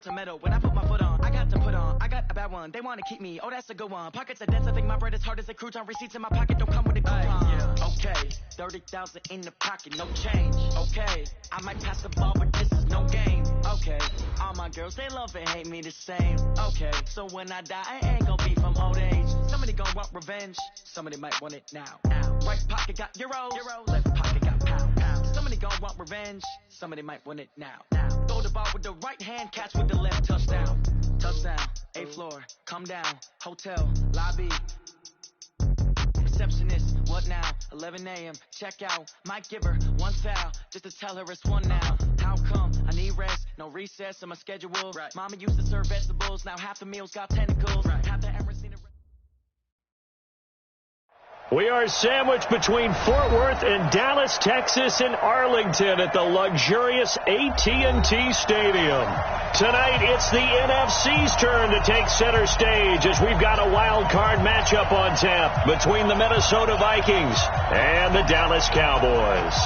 Tomato, when I put my foot on, I got to put on. I got a bad one, they want to keep me. Oh, that's a good one. Pockets are dense, I think my bread is hard as a crouton. Receipts in my pocket don't come with a coupon. Yeah. Okay, 30,000 in the pocket, no change. Okay, I might pass the ball, but this is no game. Okay, all my girls, they love and hate me the same. Okay, so when I die, I ain't gonna be from old age. Somebody gonna want revenge, somebody might want it now. Right pocket got euros, left pocket got pound. Somebody gonna want revenge, somebody might want it now. Throw the ball with the right hand, catch with the left, touchdown. Touchdown, 8th floor, come down, hotel, lobby. Receptionist, what now? 11 a.m., check out. Might give her one foul, just to tell her it's one now. How come? I need rest, no recess on my schedule. Right. Mama used to serve vegetables, now half the meals got tentacles. Right. Half the Emerson. We are sandwiched between Fort Worth and Dallas, Texas, and Arlington at the luxurious AT&T Stadium. Tonight, it's the NFC's turn to take center stage as we've got a wild card matchup on tap between the Minnesota Vikings and the Dallas Cowboys.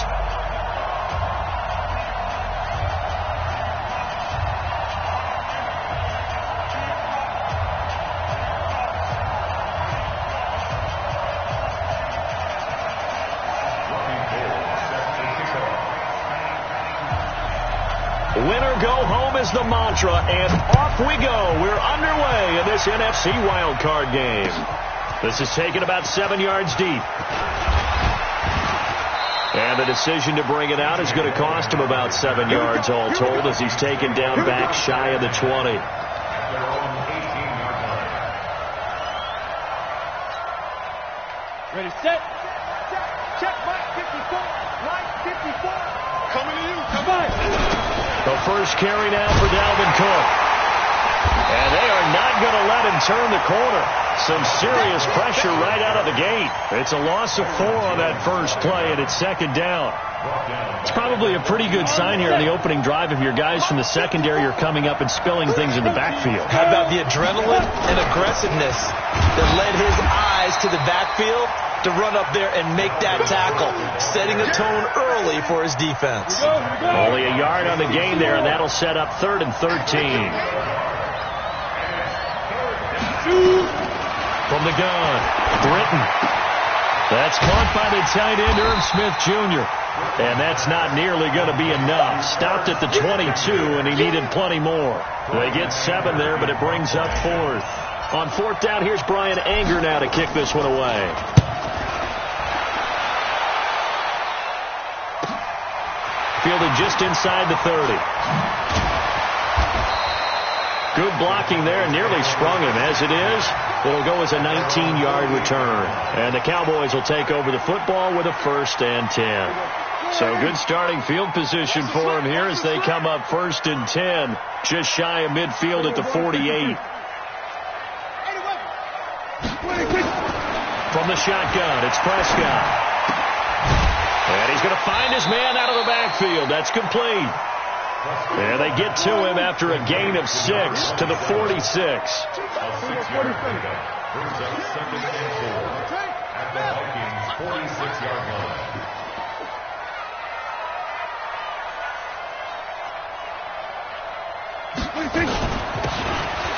Winner go home is the mantra, and off we go. We're underway in this NFC wildcard game. This is taken about 7 yards deep. And the decision to bring it out is going to cost him about 7 yards all told as he's taken down back shy of the 20. Ready, set. Check, Mike 54. Mike 54. Coming to you. Come on. The first carry now for Dalvin Cook. And they are not going to let him turn the corner. Some serious pressure right out of the gate. It's a loss of 4 on that first play, and it's second down. It's probably a pretty good sign here in the opening drive if your guys from the secondary are coming up and spilling things in the backfield. How about the adrenaline and aggressiveness that led his eyes to the backfield to run up there and make that tackle, setting a tone early for his defense. Only a yard on the gain there, and that'll set up 3rd and 13. From the gun, Britton. That's caught by the tight end, Irv Smith Jr. And that's not nearly going to be enough. Stopped at the 22, and he needed plenty more. They get 7 there, but it brings up 4th. On 4th down, here's Brian Anger now to kick this one away. Fielded just inside the 30. Good blocking there, nearly sprung him. As it is, it'll go as a 19-yard return. And the Cowboys will take over the football with a 1st and 10. So good starting field position for them here as they come up 1st and 10, just shy of midfield at the 48. From the shotgun, it's Prescott. And he's going to find his man out of the backfield. That's complete. And they get to him after a gain of 6 to the 46.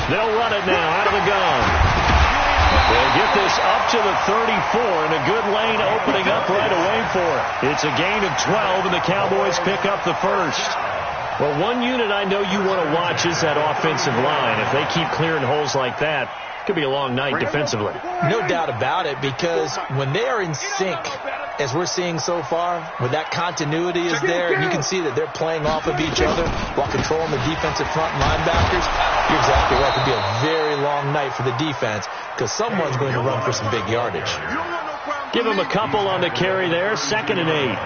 They'll run it now out of the gun. They'll get this up to the 34, and a good lane opening up right away for it. It's a gain of 12, and the Cowboys pick up the 1st. Well, one unit I know you want to watch is that offensive line. If they keep clearing holes like that, it could be a long night defensively. No doubt about it, because when they are in sync, as we're seeing so far, when that continuity is there, and you can see that they're playing off of each other while controlling the defensive front linebackers, you're exactly right. It could be a very long night for the defense because someone's going to run for some big yardage. Give him a couple on the carry there, 2nd and 8.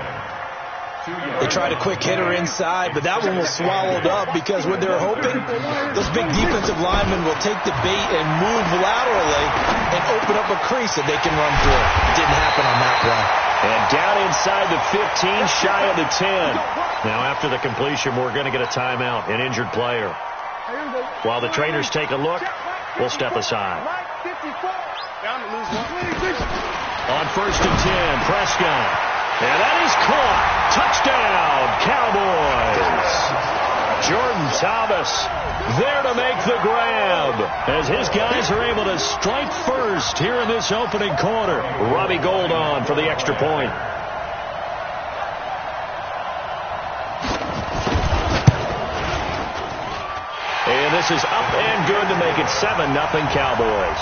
They tried a quick hitter inside, but that one was swallowed up because what they're hoping, those big defensive linemen will take the bait and move laterally and open up a crease that they can run through. It didn't happen on that play. And down inside the 15, shy of the 10. Now after the completion, we're going to get a timeout, an injured player. While the trainers take a look, we'll step aside. On 1st and 10, Prescott. And that is caught. Touchdown, Cowboys. Jordan Thomas there to make the grab as his guys are able to strike first here in this opening quarter. Robbie Gould on for the extra point. And this is up and good to make it 7-0 Cowboys.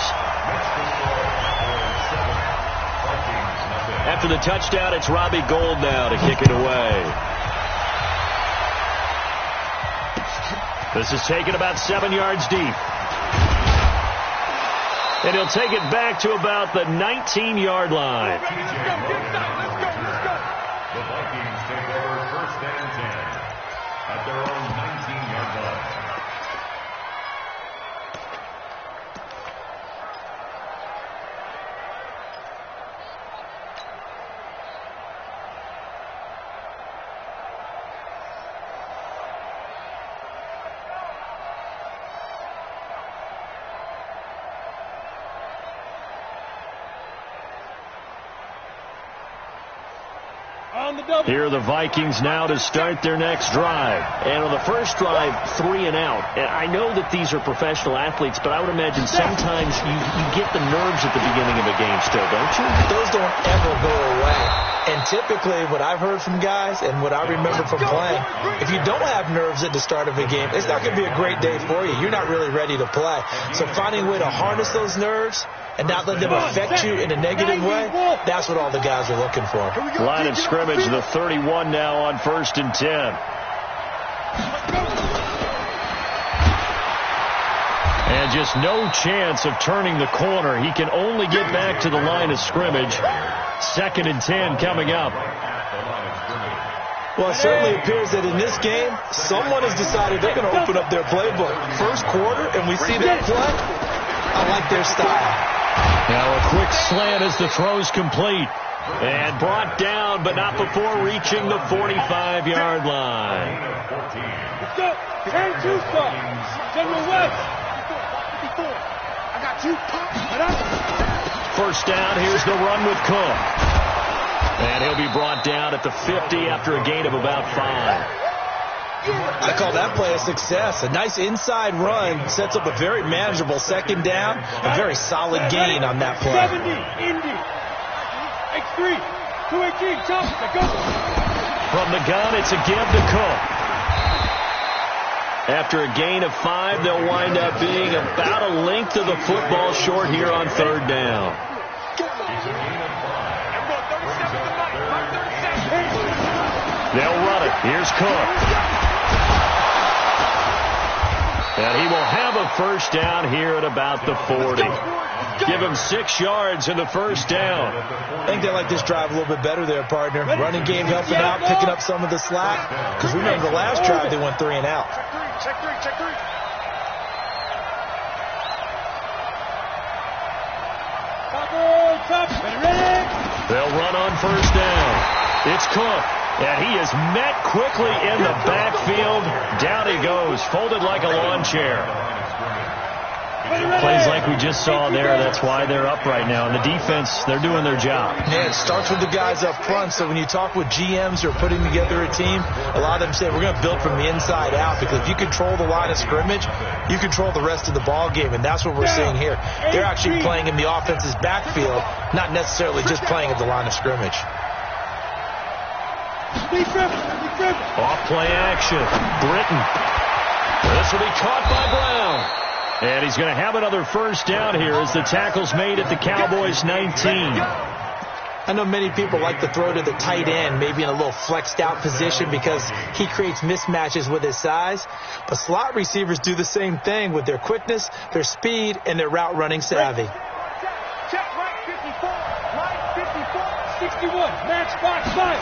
After the touchdown, it's Robbie Gould now to kick it away. This is taken about 7 yards deep. And he'll take it back to about the 19-yard line. Let's go. The Vikings take over 1st and 10 at their own 19-yard line. Here are the Vikings now to start their next drive. And on the first drive, 3 and out. And I know that these are professional athletes, but I would imagine sometimes you get the nerves at the beginning of a game still, don't you? Those don't ever go away. And typically what I've heard from guys and what I remember from playing, if you don't have nerves at the start of a game, it's not going to be a great day for you. You're not really ready to play. So finding a way to harness those nerves and not let them affect you in a negative way, that's what all the guys are looking for. Line of scrimmage, the 31 now on 1st and 10. And just no chance of turning the corner. He can only get back to the line of scrimmage. 2nd and 10 coming up. Well, it certainly appears that in this game, someone has decided they're going to open up their playbook. First quarter, and we see that play. I like their style. Now a quick slant as the throw's complete. And brought down, but not before reaching the 45-yard line. Let's go. 10-2 stop. General West. 54. I got you. First down, here's the run with Cook. And he'll be brought down at the 50 after a gain of about 5. I call that play a success. A nice inside run sets up a very manageable 2nd down. A very solid gain on that play. 70, Indy. X3, 218, jump, go. From the gun, it's a give to Cook. After a gain of 5, they'll wind up being about a length of the football short here on 3rd down. They'll run it. Here's Cook. And he will have a first down here at about the 40. Give him 6 yards in the first down. I think they like this drive a little bit better there, partner. Running game helping out, picking up some of the slack. Because remember the last drive, they went 3 and out. Check three. They'll run on first down. It's Cook. And he is met quickly in the backfield. Down he goes, folded like a lawn chair. Plays like we just saw there. That's why they're up right now. And the defense, they're doing their job. Yeah, it starts with the guys up front. So when you talk with GMs who are putting together a team, a lot of them say we're going to build from the inside out. Because if you control the line of scrimmage, you control the rest of the ball game. And that's what we're seeing here. They're actually playing in the offense's backfield, not necessarily just playing at the line of scrimmage. Off play action. Britton. This will be caught by Brown. And he's going to have another first down here as the tackle's made at the Cowboys 19. I know many people like to throw to the tight end, maybe in a little flexed out position because he creates mismatches with his size. But slot receivers do the same thing with their quickness, their speed, and their route running savvy. Check right 54. Right 54. 61. Match box 5.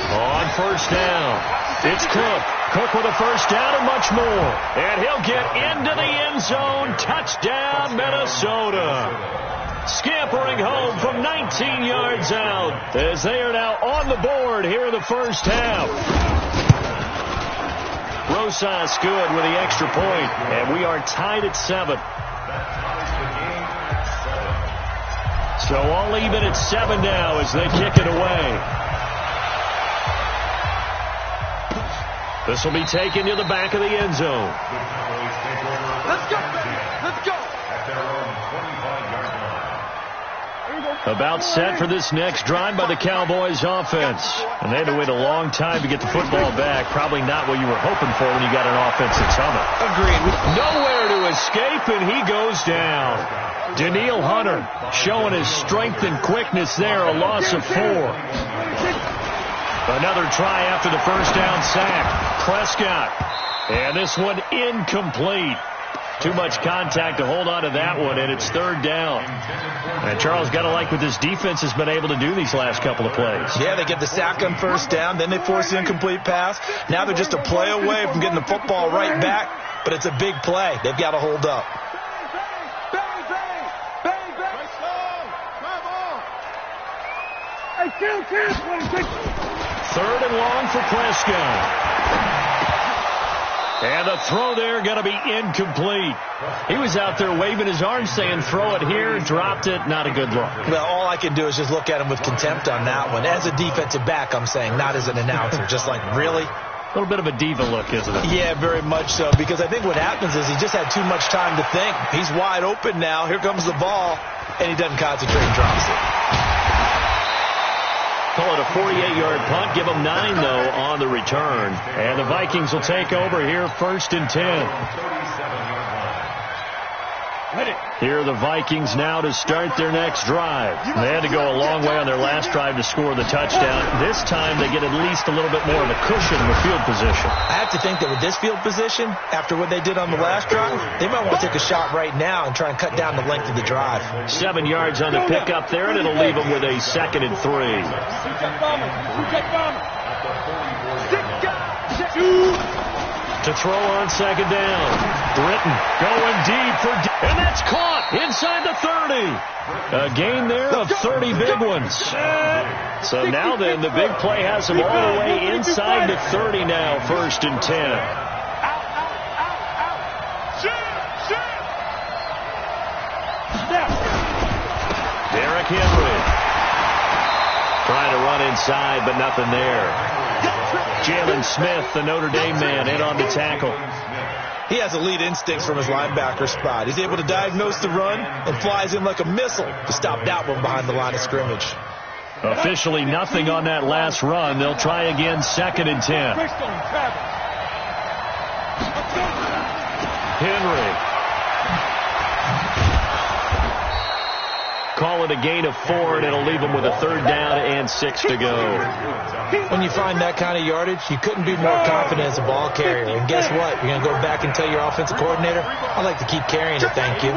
On first down, it's Cook. Cook with a first down and much more. And he'll get into the end zone. Touchdown, Minnesota. Scampering home from 19 yards out as they are now on the board here in the first half. Rosas good with the extra point, and we are tied at 7. So all even at 7 now as they kick it away. This will be taken to the back of the end zone. Let's go, baby. Let's go. At their own 25-yard line. About set for this next drive by the Cowboys offense. And they had to wait a long time to get the football back. Probably not what you were hoping for when you got an offense that's humming. Agreed. Nowhere to escape, and he goes down. Danielle Hunter showing his strength and quickness there, a loss of 4. Another try after the first down sack. Prescott. And this one incomplete. Too much contact to hold on to that one, and it's third down. And Charles, got to like what this defense has been able to do these last couple of plays. Yeah, they get the sack on first down, then they force the incomplete pass. Now they're just a play away from getting the football right back, but it's a big play. They've got to hold up. Third and long for Prescott. And the throw there going to be incomplete. He was out there waving his arms saying, throw it here, dropped it, not a good look. Well, all I can do is just look at him with contempt on that one. As a defensive back, I'm saying, not as an announcer. Just like, really? A little bit of a diva look, isn't it? Yeah, very much so, because I think what happens is he just had too much time to think. He's wide open now. Here comes the ball, and he doesn't concentrate and drops it. Call it a 48-yard punt. Give them 9, though, on the return. And the Vikings will take over here, 1st and 10. Here are the Vikings now to start their next drive. They had to go a long way on their last drive to score the touchdown. This time they get at least a little bit more of a cushion in the field position. I have to think that with this field position, after what they did on the last drive, they might want to take a shot right now and try and cut down the length of the drive. 7 yards on the pickup there, and it'll leave them with a 2nd and 3. To throw on 2nd down. Britton going deep and that's caught inside the 30. A gain there of 30 big ones. So now then, the big play has them all the way inside the 30 now, 1st and 10. Derrick Henry trying to run inside, but nothing there. Jalen Smith, the Notre Dame man, in on the tackle. He has elite instincts from his linebacker spot. He's able to diagnose the run and flies in like a missile to stop that one behind the line of scrimmage. Officially nothing on that last run. They'll try again, 2nd and 10. Henry. Call it a gain of 4, and it'll leave them with a 3rd down and 6 to go. When you find that kind of yardage, you couldn't be more confident as a ball carrier. And guess what? You're going to go back and tell your offensive coordinator, I'd like to keep carrying it, thank you.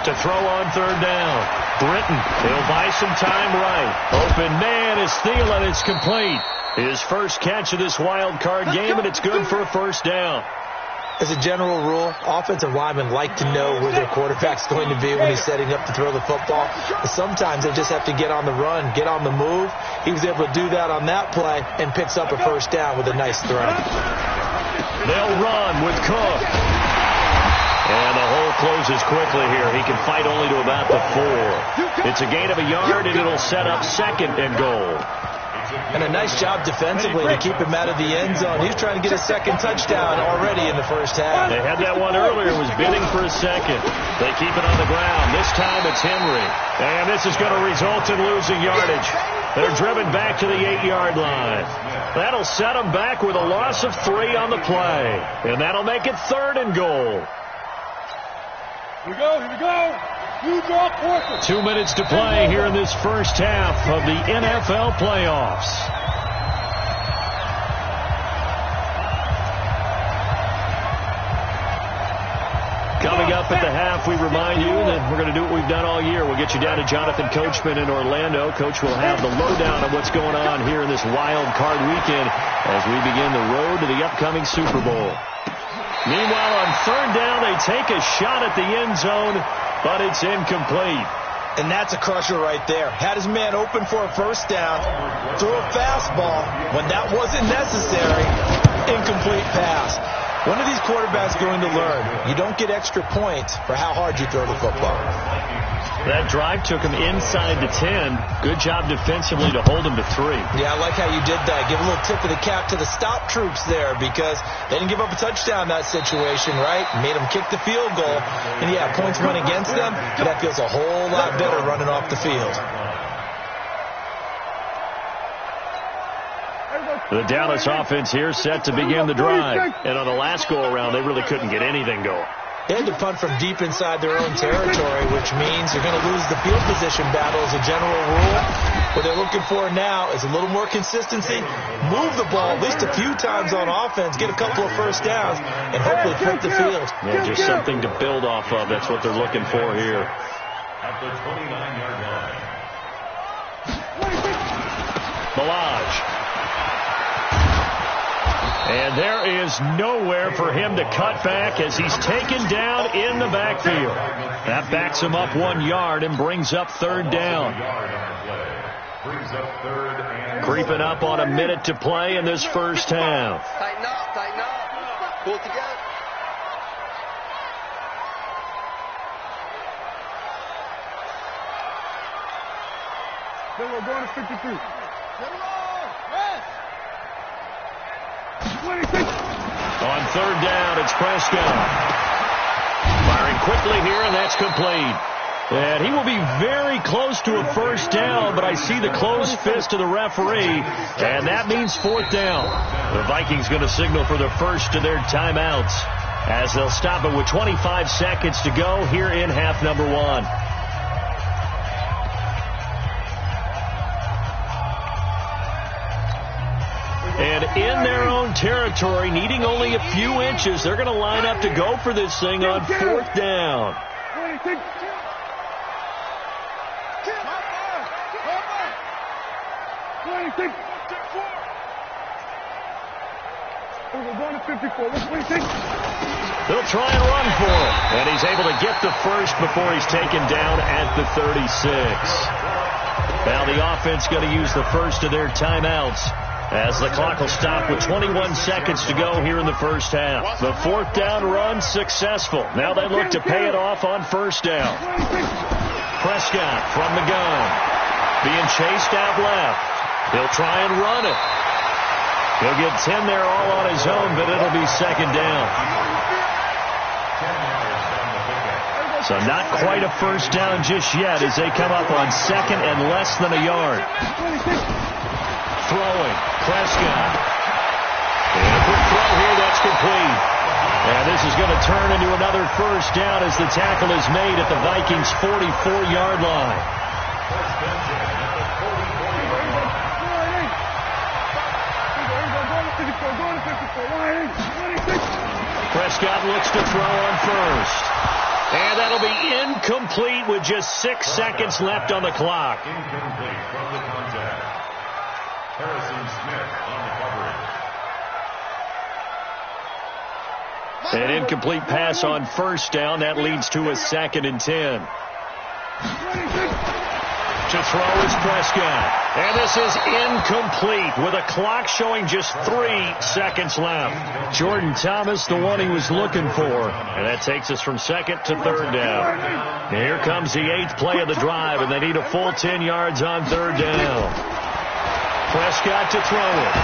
To throw on 3rd down. Britton, he'll buy some time right. Open man is Thielen. It's complete. His first catch of this wild card game, and it's good for a 1st down. As a general rule, offensive linemen like to know where their quarterback's going to be when he's setting up to throw the football. But sometimes they just have to get on the run, get on the move. He was able to do that on that play and picks up a 1st down with a nice throw. They'll run with Cook. And the hole closes quickly here. He can fight only to about the 4. It's a gain of a yard, and it'll set up 2nd and goal. And a nice job defensively to keep him out of the end zone. He's trying to get a 2nd touchdown already in the first half. They had that one earlier, was bidding for a 2nd. They keep it on the ground. This time it's Henry. And this is going to result in losing yardage. They're driven back to the 8-yard line. That'll set them back with a loss of 3 on the play. And that'll make it 3rd and goal. Here we go. 2 minutes to play here in this first half of the NFL playoffs. Coming up at the half, we remind you that we're going to do what we've done all year. We'll get you down to Jonathan Coachman in Orlando. Coach will have the lowdown on what's going on here in this wild card weekend as we begin the road to the upcoming Super Bowl. Meanwhile, on 3rd down, they take a shot at the end zone, but it's incomplete. And that's a crusher right there. Had his man open for a 1st down, threw a fastball when that wasn't necessary. Incomplete pass. When are these quarterbacks going to learn? You don't get extra points for how hard you throw the football. That drive took him inside the 10. Good job defensively to hold him to 3. Yeah, I like how you did that. Give a little tip of the cap to the stop troops there because they didn't give up a touchdown in that situation, right? Made them kick the field goal. And, yeah, points went against them, but that feels a whole lot better running off the field. The Dallas offense here set to begin the drive. And on the last go-around, they really couldn't get anything going. They had to punt from deep inside their own territory, which means they're going to lose the field position battle as a general rule. What they're looking for now is a little more consistency, move the ball at least a few times on offense, get a couple of first downs, and hopefully flip the field. Yeah, just something to build off of. That's what they're looking for here. At the 29-yard line. Milage. And there is nowhere for him to cut back as he's taken down in the backfield. That backs him up 1 yard and brings up third down. Creeping up on a minute to play in this first half. Tighten up, pull it together. Then we're going to 53. On third down, it's Prescott. Firing quickly here, and that's complete. And he will be very close to a first down, but I see the closed fist of the referee, and that means fourth down. The Vikings going to signal for the first of their timeouts as they'll stop it with 25 seconds to go here in half number 1. And in their own territory, needing only a few inches, they're going to line up to go for this thing on fourth down. They'll try and run for it. And he's able to get the first before he's taken down at the 36. Now the offense going to use the first of their timeouts as the clock will stop with 21 seconds to go here in the first half. The fourth down run successful. Now they look to pay it off on first down. Prescott from the gun. Being chased out left. He'll try and run it. He'll get 10 there all on his own, but it'll be second down. So not quite a first down just yet as they come up on second and less than a yard. Throwing, Prescott. And a quick throw here, that's complete. And this is going to turn into another first down as the tackle is made at the Vikings' 44-yard line. Prescott looks to throw on first. And that'll be incomplete with just 6 seconds left on the clock. Incomplete from the contact. Harrison Smith on the coverage. An incomplete pass on first down. That leads to a 2nd and 10. To throw is Prescott. And this is incomplete with a clock showing just 3 seconds left. Jordan Thomas, the one he was looking for. And that takes us from second to third down. And here comes the 8th play of the drive, and they need a full 10 yards on third down. Prescott to throw it.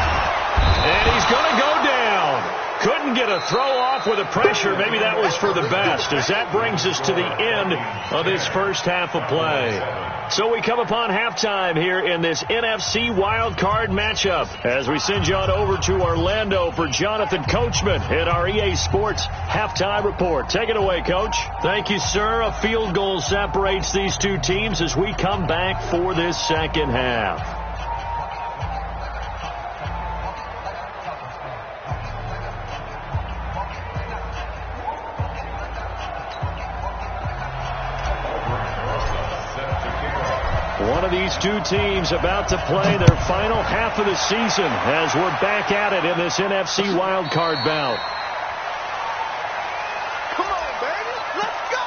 And he's going to go down. Couldn't get a throw off with the pressure. Maybe that was for the best, as that brings us to the end of this first half of play. So we come upon halftime here in this NFC wildcard matchup as we send you on over to Orlando for Jonathan Coachman in our EA Sports halftime report. Take it away, Coach. Thank you, sir. A field goal separates these two teams as we come back for this second half. One of these two teams about to play their final half of the season as we're back at it in this NFC wildcard bout. Come on, baby. Let's go.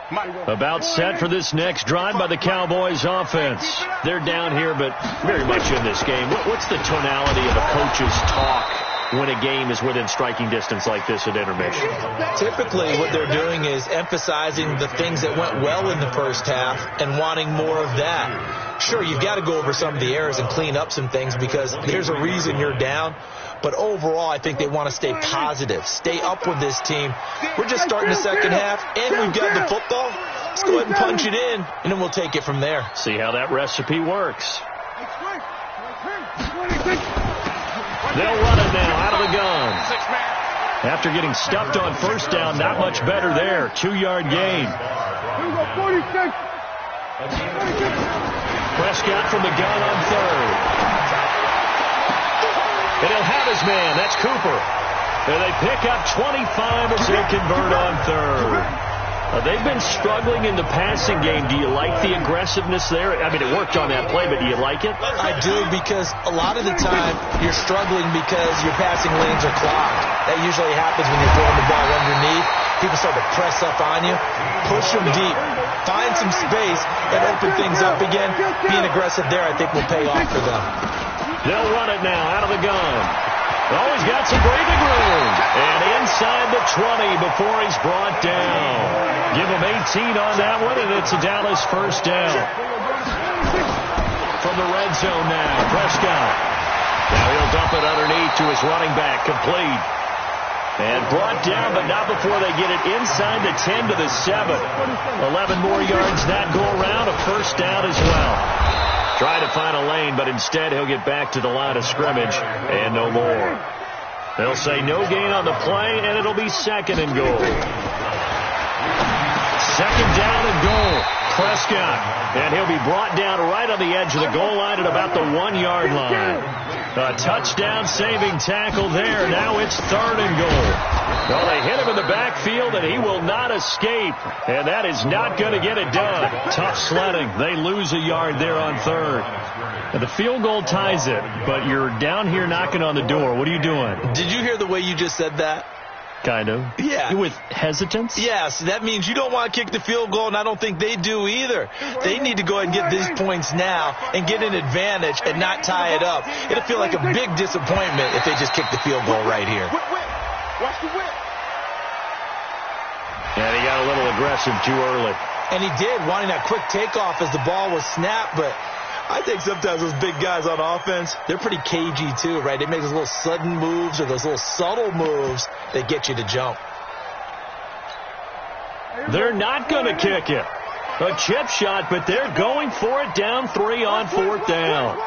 About set for this next drive by the Cowboys offense. They're down here, but very much in this game. What's the tonality of a coach's talk when a game is within striking distance like this at intermission? Typically, what they're doing is emphasizing the things that went well in the first half and wanting more of that. Sure, you've got to go over some of the errors and clean up some things because there's a reason you're down. But overall, I think they want to stay positive, stay up with this team. We're just starting the second half, and we've got the football. Let's go ahead and punch it in, and then we'll take it from there. See how that recipe works. They'll run it now out of the gun. After getting stuffed on first down, not much better there. 2-yard gain. Prescott from the gun on third. And he'll have his man. That's Cooper. And they pick up 25 as they convert on third. They've been struggling in the passing game. Do you like the aggressiveness there? I mean, it worked on that play, but do you like it? I do, because a lot of the time you're struggling because your passing lanes are clogged. That usually happens when you're throwing the ball underneath. People start to press up on you. Push them deep. Find some space and open things up again. Being aggressive there, I think, will pay off for them. They'll run it now out of the gun. Oh, he's got some breathing room. And inside the 20 before he's brought down. Give him 18 on that one, and it's a Dallas first down. From the red zone now, Prescott. Now he'll dump it underneath to his running back, complete. And brought down, but not before they get it inside the 10 to the 7. 11 more yards that go around, a first down as well. Try to find a lane, but instead he'll get back to the line of scrimmage and no more. They'll say no gain on the play, and it'll be second and goal. Second down and goal. Prescott. And he'll be brought down right on the edge of the goal line at about the 1-yard line. A touchdown-saving tackle there. Now it's third and goal. Well, they hit him in the backfield, and he will not escape. And that is not going to get it done. Tough sledding. They lose a yard there on third. And the field goal ties it, but you're down here knocking on the door. What are you doing? Did you hear the way you just said that? Kind of. Yeah. With hesitance? Yes, that means you don't want to kick the field goal, and I don't think they do either. They need to go ahead and get these points now and get an advantage and not tie it up. It'll feel like a big disappointment if they just kick the field goal right here. Watch the whip. And he got a little aggressive too early. And he did, wanting that quick takeoff as the ball was snapped, but I think sometimes those big guys on offense, they're pretty cagey too, right? They make those little sudden moves or those little subtle moves that get you to jump. They're not going to kick it. A chip shot, but they're going for it down 3 on fourth down.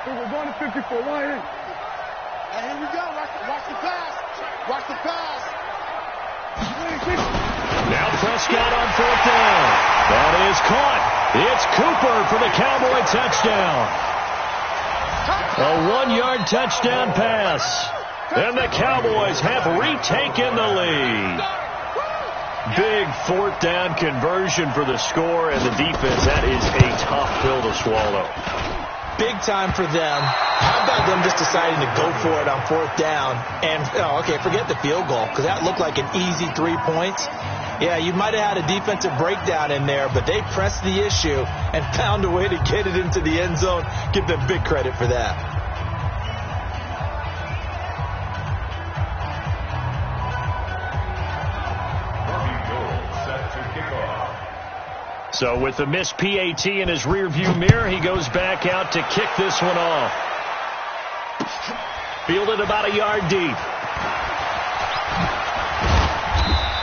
We're going to 54. Line in. And here we go. Watch the pass. Watch the pass. Now Prescott on fourth down. That is caught. It's Cooper for the Cowboy touchdown. A 1-yard touchdown pass. And the Cowboys have retaken the lead. Big fourth down conversion for the score, and the defense, that is a tough pill to swallow. Big time for them. How about them just deciding to go for it on fourth down? And, okay, forget the field goal, because that looked like an easy 3 points. Yeah, you might have had a defensive breakdown in there, but they pressed the issue and found a way to get it into the end zone. Give them big credit for that. So with the missed PAT in his rearview mirror, he goes back out to kick this one off. Fielded about a yard deep.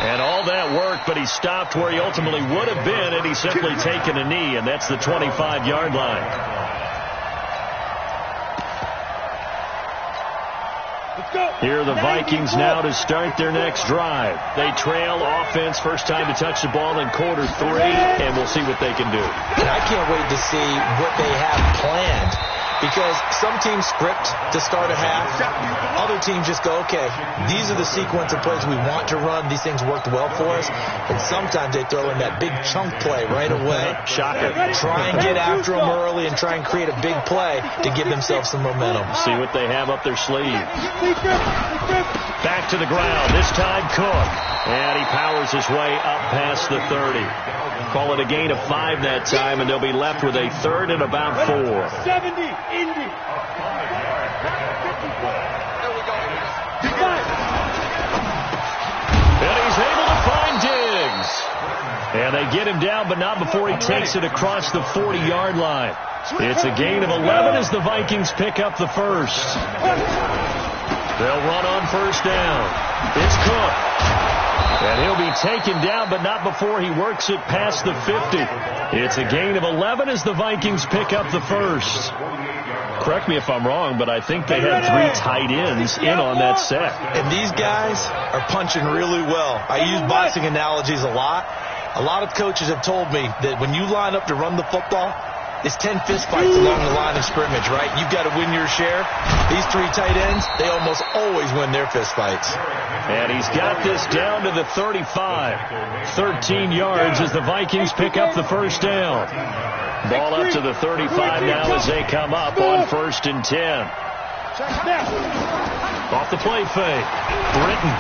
And all that work, but he stopped where he ultimately would have been had he simply taken a knee, and that's the 25-yard line. Here are the Vikings now to start their next drive. They trail offense, first time to touch the ball in quarter 3, and we'll see what they can do. And I can't wait to see what they have planned, Because some teams script to start a half. Other teams just go, okay, these are the sequence of plays we want to run. These things worked well for us. And sometimes they throw in that big chunk play right away. Shocker. Try and get after them early and try and create a big play to give themselves some momentum. See what they have up their sleeve. Back to the ground. This time Cook. And he powers his way up past the 30. Call it a gain of 5 that time, and they'll be left with a third and about 4. 70, Indy. And he's able to find Diggs. And they get him down, but not before he takes it across the 40-yard line. It's a gain of 11 as the Vikings pick up the first. They'll run on first down. It's Cook. And he'll be taken down, but not before he works it past the 50. It's a gain of 11 as the Vikings pick up the first. Correct me if I'm wrong, but I think they had 3 tight ends in on that set. And these guys are punching really well. I use boxing analogies a lot. A lot of coaches have told me that when you line up to run the football, it's 10 fistfights along the line of scrimmage, right? You've got to win your share. These 3 tight ends, they almost always win their fistfights. And he's got this down to the 35. 13 yards as the Vikings pick up the first down. Ball up to the 35 now as they come up on 1st and 10. Off the play fake. Britton.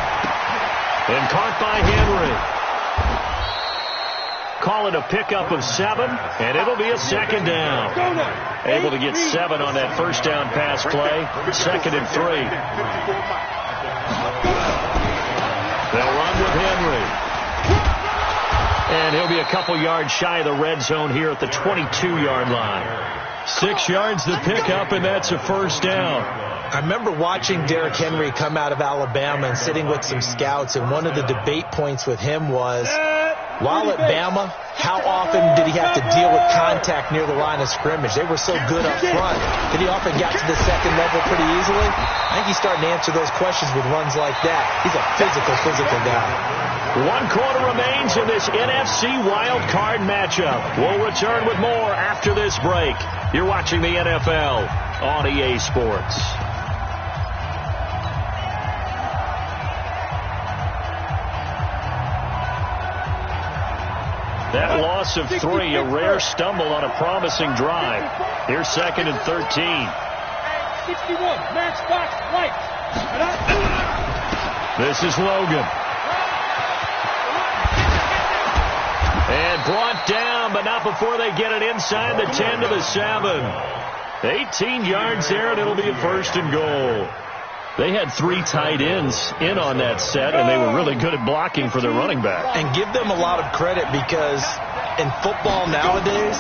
And caught by Henry. Call it a pickup of 7, and it'll be a second down. Able to get 7 on that first down pass play. 2nd and 3. They'll run with Henry. And he'll be a couple yards shy of the red zone here at the 22-yard line. 6 yards the pickup, and that's a first down. I remember watching Derrick Henry come out of Alabama and sitting with some scouts, and one of the debate points with him was, while at Bama, how often did he have to deal with contact near the line of scrimmage? They were so good up front that he often got to the second level pretty easily. I think he's starting to answer those questions with runs like that. He's a physical guy. 1 quarter remains in this NFC wild card matchup. We'll return with more after this break. You're watching the NFL on EA Sports. That loss of 3, a rare stumble on a promising drive. Here's 2nd and 13. 61, matchbox, right. This is Logan. And brought down, but not before they get it inside the 10 to the 7. 18 yards there, and it'll be a 1st and goal. They had 3 tight ends in on that set, and they were really good at blocking for their running back. And give them a lot of credit because in football nowadays,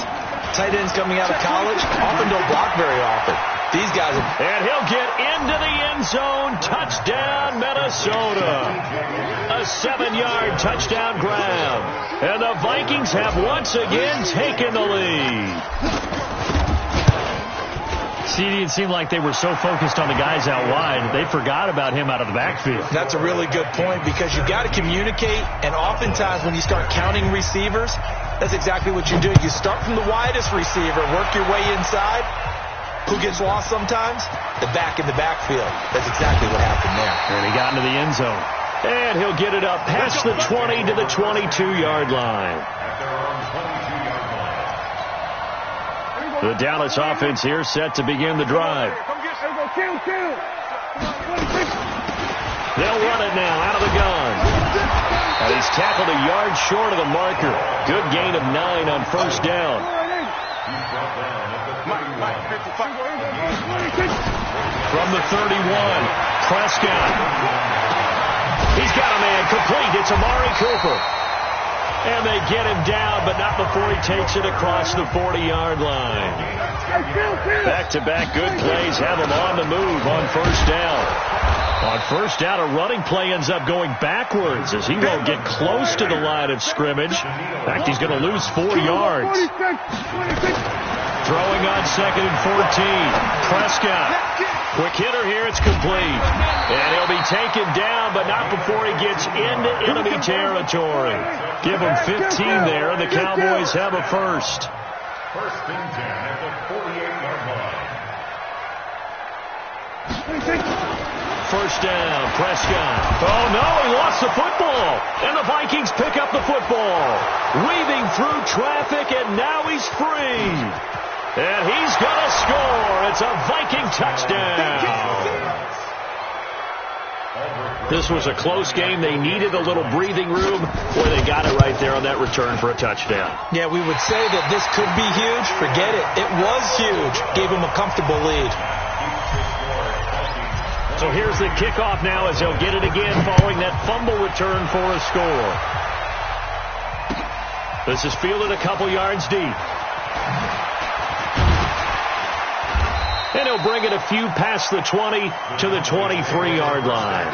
tight ends coming out of college often don't block very often. These guys are... And he'll get into the end zone. Touchdown, Minnesota. A 7-yard touchdown grab. And the Vikings have once again taken the lead. See, it didn't seem like they were so focused on the guys out wide, they forgot about him out of the backfield. That's a really good point because you've got to communicate, and oftentimes when you start counting receivers, that's exactly what you do. You start from the widest receiver, work your way inside. Who gets lost sometimes? The back in the backfield. That's exactly what happened there. And he got into the end zone. And he'll get it up past the 20 to the 22-yard line. The Dallas offense here set to begin the drive. They'll run it now out of the gun. And he's tackled a yard short of the marker. Good gain of 9 on first down. From the 31, Prescott. He's got a man complete. It's Amari Cooper. And they get him down, but not before he takes it across the 40-yard line. Back-to-back good plays have him on the move on first down. On first down, a running play ends up going backwards as he won't get close to the line of scrimmage. In fact, he's going to lose 4 yards. Throwing on 2nd and 14. Prescott. Quick hitter here. It's complete. And he'll be taken down, but not before he gets into enemy territory. Give him 15 there, and the Cowboys have a first. 1st and 10 at the 48-yard line. First down, Prescott. Oh, no, he lost the football. And the Vikings pick up the football. Weaving through traffic, and now he's free. And he's going to score. It's a Viking touchdown. This was a close game. They needed a little breathing room. Boy, they got it right there on that return for a touchdown. Yeah, we would say that this could be huge. Forget it. It was huge. Gave him a comfortable lead. So here's the kickoff now as they'll get it again following that fumble return for a score. This is fielded a couple yards deep. And he'll bring it a few past the 20 to the 23-yard line.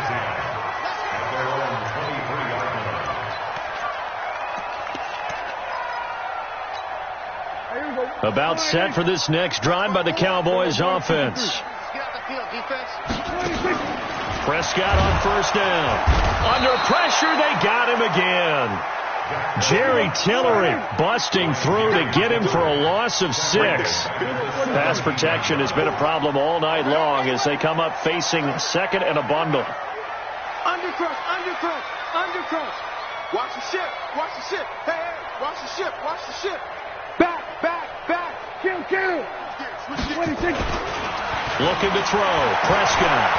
About set for this next drive by the Cowboys offense. Prescott on first down. Under pressure, they got him again. Jerry Tillery busting through to get him for a loss of 6. Pass protection has been a problem all night long as they come up facing second and a bundle. Undercrush, undercrush, undercrush. Watch the ship, watch the ship. Hey, hey, watch the ship, watch the ship. Back, back, back. Kill, kill. 26. Looking to throw. Prescott.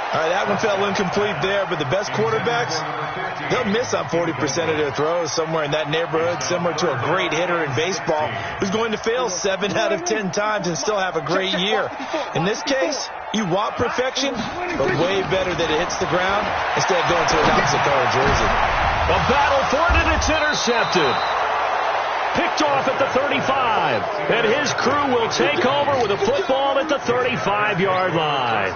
All right, that one fell incomplete there, but the best quarterbacks, they'll miss on 40% of their throws, somewhere in that neighborhood, similar to a great hitter in baseball who's going to fail 7 out of 10 times and still have a great year. In this case, you want perfection, but way better that it hits the ground instead of going to an opposite color jersey. A battle for it, and it's intercepted. Picked off at the 35, and his crew will take over with a football at the 35-yard line.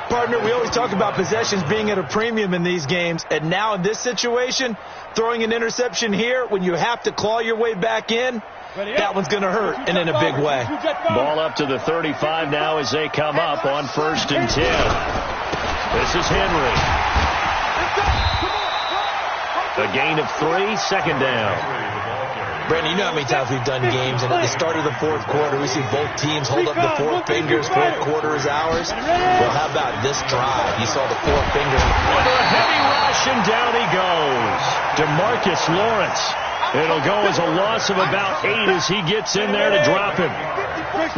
Partner, we always talk about possessions being at a premium in these games, and now in this situation, throwing an interception here when you have to claw your way back in, that one's going to hurt, and in a big way. Ball up to the 35 now as they come up on 1st and 10. This is Henry. A gain of 3, second down. Brandon, you know how many times we've done games, and at the start of the fourth quarter, we see both teams hold up the 4 fingers, fourth quarter is ours. Well, how about this drive? You saw the 4 fingers. Under a heavy rush, and down he goes. DeMarcus Lawrence. It'll go as a loss of about 8 as he gets in there to drop him.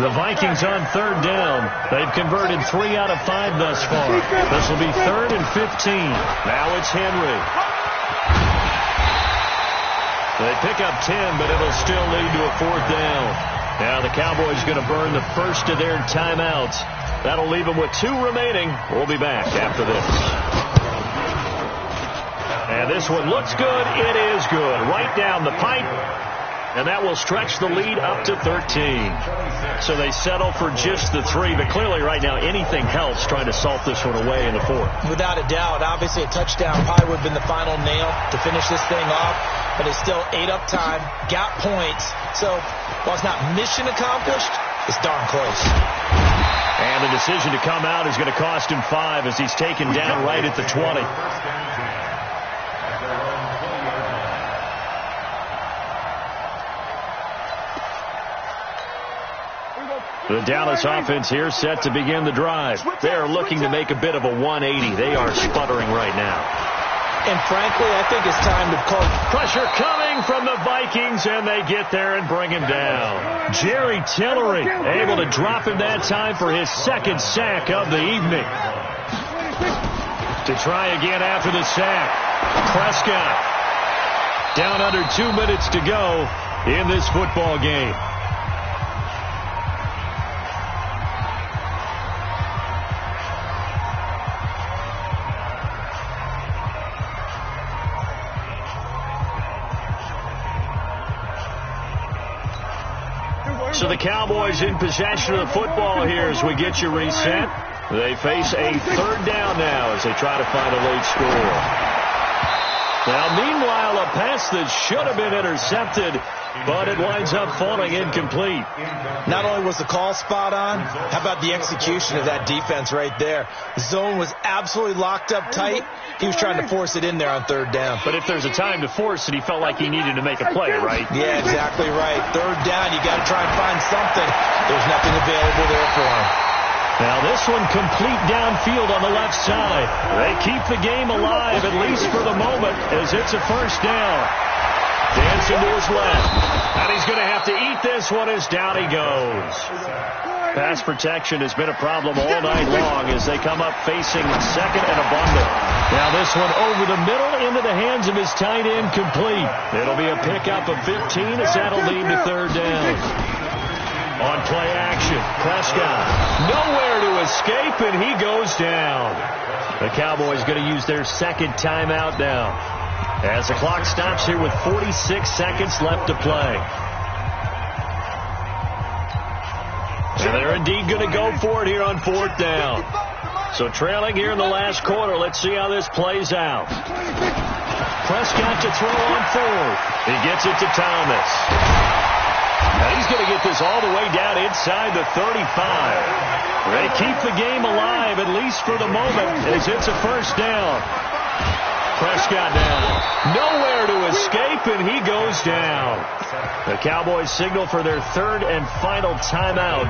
The Vikings on 3rd down. They've converted 3 out of 5 thus far. This will be 3rd and 15. Now it's Henry. They pick up 10, but it'll still lead to a 4th down. Now the Cowboys going to burn the first of their timeouts. That'll leave them with 2 remaining. We'll be back after this. And this one looks good. It is good. Right down the pipe. And that will stretch the lead up to 13. So they settle for just the 3. But clearly right now anything helps trying to salt this one away in the 4th. Without a doubt. Obviously a touchdown probably would have been the final nail to finish this thing off. But it's still 8 up time. Got points. So while it's not mission accomplished, it's darn close. And the decision to come out is going to cost him 5 as he's taken down right at the 20. The Dallas offense here set to begin the drive. They are looking to make a bit of a 180. They are sputtering right now. And frankly, I think it's time to call. Pressure coming from the Vikings, and they get there and bring him down. Jerry Tillery able to drop him that time for his 2nd sack of the evening. To try again after the sack. Prescott down under 2 minutes to go in this football game. So the Cowboys in possession of the football here as we get you reset. They face a 3rd down now as they try to find a late score. Now, meanwhile, a pass that should have been intercepted but it winds up falling incomplete. Not only was the call spot on, how about the execution of that defense right there? The zone was absolutely locked up tight. He was trying to force it in there on third down. But if there's a time to force it, he felt like he needed to make a play, right? Yeah, exactly right. Third down, you got to try and find something. There's nothing available there for him. Now this one complete downfield on the left side. They keep the game alive, at least for the moment, as it's a first down. Dancing to his left. And he's going to have to eat this one as down he goes. Pass protection has been a problem all night long as they come up facing second and a bundle. Now this one over the middle into the hands of his tight end complete. It'll be a pickup of 15 as that'll lead to third down. On play action, Prescott nowhere to escape, and he goes down. The Cowboys going to use their second timeout now as the clock stops here with 46 seconds left to play. And they're indeed going to go for it here on fourth down. So trailing here in the last quarter, let's see how this plays out. Prescott to throw on fourth. He gets it to Thomas. Now he's going to get this all the way down inside the 35. They keep the game alive, at least for the moment, as it's a first down. Prescott down. Nowhere to escape, and he goes down. The Cowboys signal for their third and final timeout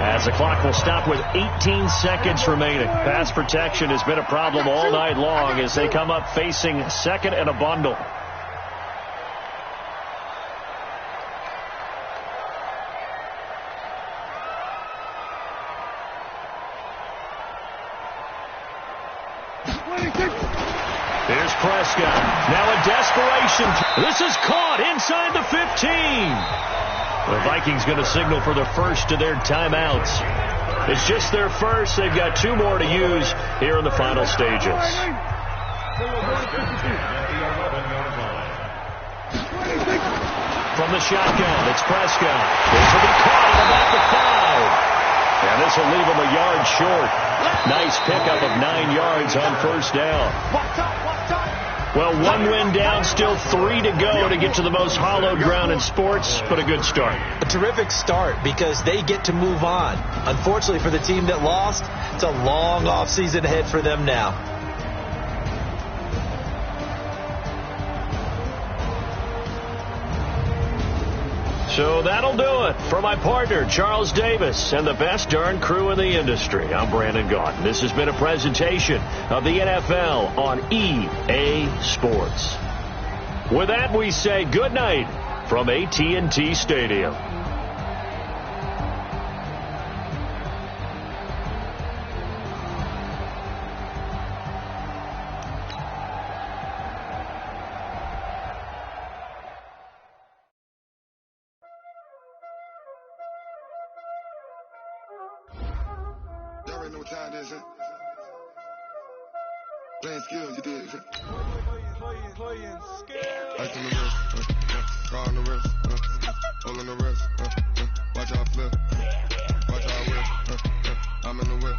as the clock will stop with 18 seconds remaining. Pass protection has been a problem all night long as they come up facing second and a bundle. Here's Prescott. Now in desperation. This is caught inside the 15. The Vikings going to signal for the first of their timeouts. It's just their first. They've got two more to use here in the final stages. From the shotgun, it's Prescott. This will be caught at about the 5. And this will leave him a yard short. Nice pickup of 9 yards on first down. Well, one win down, still 3 to go to get to the most hallowed ground in sports, but a good start. A terrific start because they get to move on. Unfortunately for the team that lost, it's a long offseason ahead for them now. So that'll do it. For my partner, Charles Davis, and the best darn crew in the industry, I'm Brandon Gaudin. This has been a presentation of the NFL on EA Sports. With that, we say good night from AT&T Stadium. Know what time it is, huh? Playing skills, you did, huh? Playing skills. Ice on the wrist, car on the wrist, hole on the wrist, watch how I flip, watch how I whip, I'm in the whip,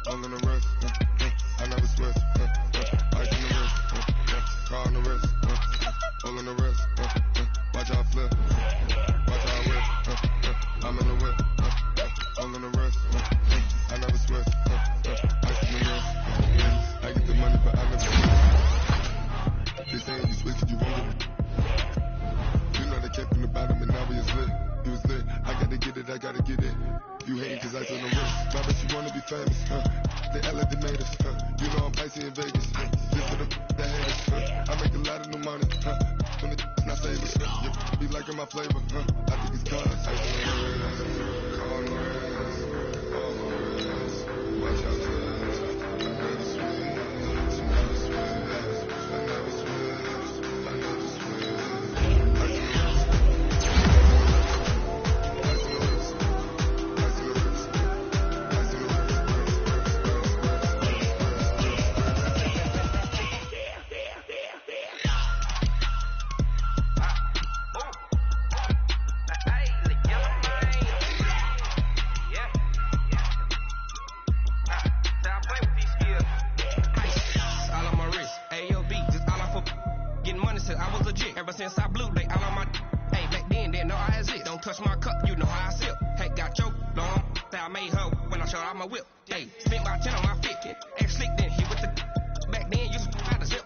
hole on the wrist, I never switch, ice on the wrist, car on the wrist, hole on the wrist, watch how I flip, watch how I whip, I'm in the whip, hole on the wrist, I never switch, ice in the wrist, I get the money but I never switch. They saying you switch it, you won't get it. You know they kept in the bottom and now we was lit. It was lit, I gotta get it, I gotta get it. You hating cause ice on the wrist, my bitch you wanna be famous, They act like the natives, You know I'm icy in Vegas, just for the haters, I make a lot of new money, when it's not famous, you be liking my flavor, I think it's cause ice on the wrist, on the wrist. Watch out, since I blew, they all on my, hey, touch my cup, you know how I sip. Hey, got your long, that I made her when I showed out my whip. Hey, spent my 10 on my fit, and slick then hit with the back then, used to out the zip.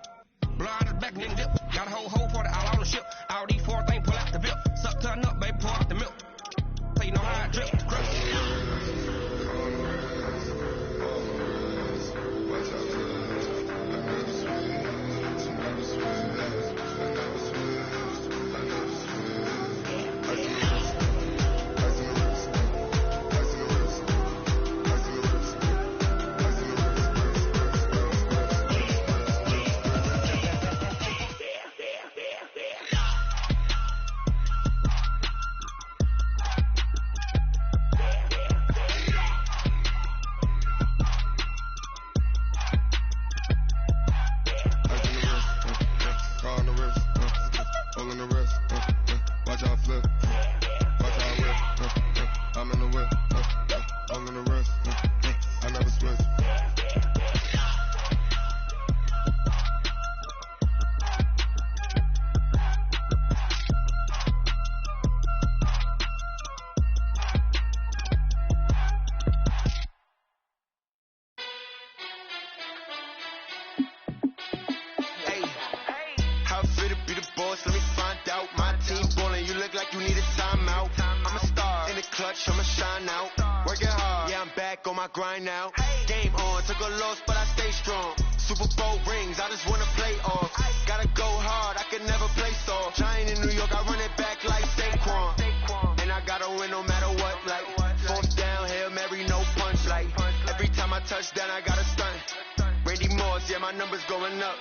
Blow out the back, then dip. Got a whole party all on the ship. All these 4 things, pull out the bip. Suck, turn up, baby, pour out the milk. So you know how I drip. Grind now, game on, took a loss, but I stay strong. Super Bowl rings, I just wanna play off. Gotta go hard, I can never play soft. Giant in New York, I run it back like Saquon. And I gotta win no matter what, like 4th down, Hail Mary, no punch, like every time I touch down, I gotta stunt. Randy Moss, yeah, my numbers going up.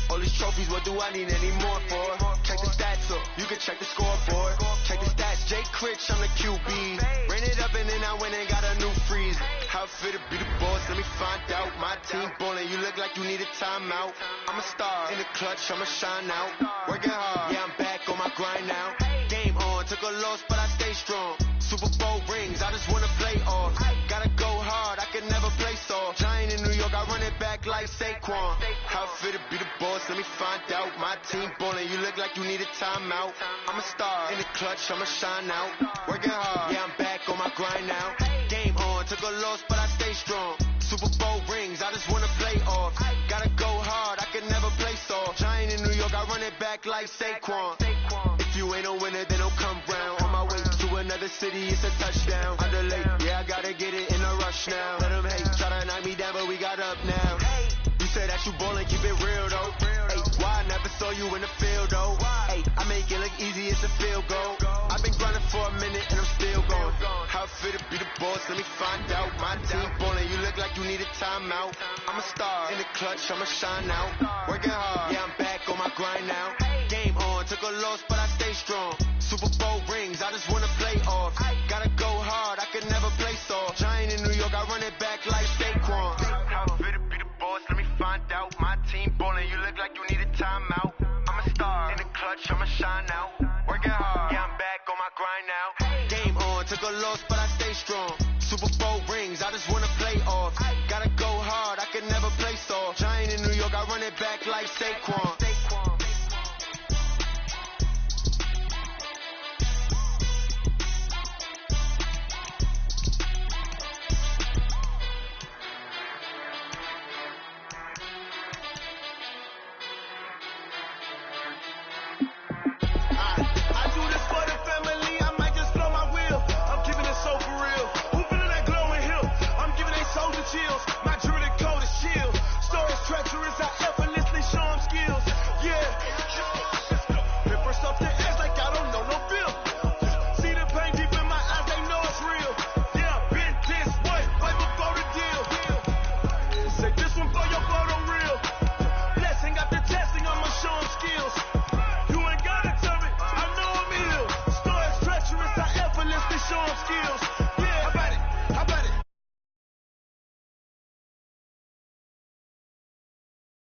All these trophies, what do I need any more for? Check the stats up, you can check the scoreboard. Check the stats, Jay Critch, I'm the QB. Ran it up and then I went and got a new freeze. How fit to be the boss, let me find out. My team ballin', you look like you need a timeout. I'm a star, in the clutch, I'ma shine out. Working hard, yeah, I'm back on my grind now. Game on, took a loss, but I stay strong. Super Bowl rings, I just wanna play off. Gotta go hard, I can never play soft. Giant in New York, I run it back like Saquon. How fit to be the boss, let me find out. My team ballin', you look like you need a timeout. I'm a star, in the clutch, I'ma shine out. Working hard, yeah, I'm back on my grind now. Game on, took a loss, but I stay strong. Super Bowl rings, I just wanna play off. Gotta go hard, I can never play soft. Giant in New York, I run it back like Saquon. If you ain't a winner, then don't come round. On my way to another city, it's a touchdown. Underlay, yeah, I gotta get it in a rush now. Let them hate, try to knock me down, but we got up now. You said that you ballin', keep it real though. Hey, why I never saw you in the field though? Hey, I make it look easy, it's a field goal. I've been grinding for a minute and I'm still going. How fit to be the boss, let me find out. My team ballin', you look like you need a timeout. I'm a star, in the clutch, I'ma shine out. Working hard, yeah, I'm back on my grind now. Game on, took a loss, but I stay strong. Super Bowl rings, I just wanna play off. Gotta go hard, I can never play soft. Giant in New York, I run it back like Saquon. How fit to be the boss, let me find out. My team ballin', you look like you need a timeout. I'm a star, in the clutch, I'ma shine